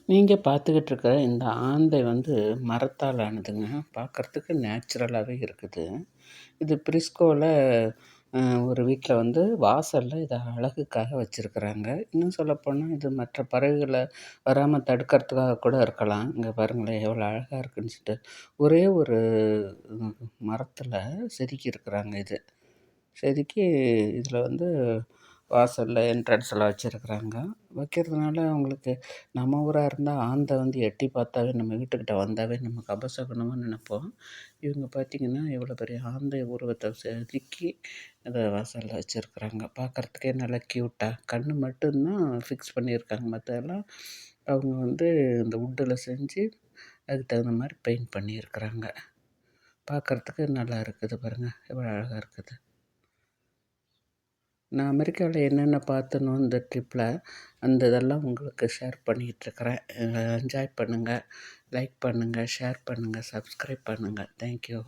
நீங்க பார்த்துக்கிட்டு இருக்கிற இந்த ஆந்தை வந்து மரத்தால் ஆனதுங்க. பார்க்கறதுக்கு நேச்சுரலாவே இருக்குது. இது பிரிஸ்கோல ஒரு வீட்ல வந்து வாசல்ல இத அழகுக்காக வச்சிருக்கிறாங்க. இன்னும் சொல்லப்போனா இது மற்ற பறவைகள வராம தடுக்கிறதுக்காக கூட இருக்கலாம். இங்க பாருங்களேன் எவ்வளோ அழகா இருக்குன்னு சொல்லிட்டு. ஒரே ஒரு ம் மரத்தில செதுக்கியிருக்கிறாங்க இது. செதுக்கி இதில வந்து வாசல்ல என்ட்ரன்ஸ்ல வச்சிருக்கிறாங்க. வைக்கிறதுனால அவங்களுக்கு நம்ம ஊரா இருந்தா ஆந்தை வந்து எட்டி பார்த்தாவே நம்ம வீட்டுக்கிட்ட வந்தாவே நமக்கு அபசகுனமா நினைப்போம். இவங்க பார்த்தீங்கன்னா, இவ்வளோ பெரிய ஆந்தை உருவத்த செதுக்கி அத வாசல்ல வச்சிருக்கிறாங்க. பார்க்கறதுக்கே நல்லா க்யூட்டா கண்ணு மட்டும் தான் ஃபிக்ஸ் பண்ணியிருக்காங்க. மத்ததெல்லாம் அவங்க வந்து இந்த வுட்டுல செஞ்சு அதுக்கு தகுந்த மாரி பெயிண்ட் பண்ணியிருக்கிறாங்க. பார்க்கறதுக்கு நல்லா இருக்குது பாருங்க. எவ்வளோ அழகா இருக்குது. நான் அமெரிக்காவுல என்னென்ன பார்த்தனோ இந்த ட்ரிப்ல, அந்த இதெல்லாம் உங்களுக்கு ஷேர் பண்ணிக்கிட்டுருக்கிறேன். என்ஜாய் பண்ணுங்க. லைக் பண்ணுங்க, ஷேர் பண்ணுங்க, சப்ஸ்கிரைப் பண்ணுங்க. Thank you.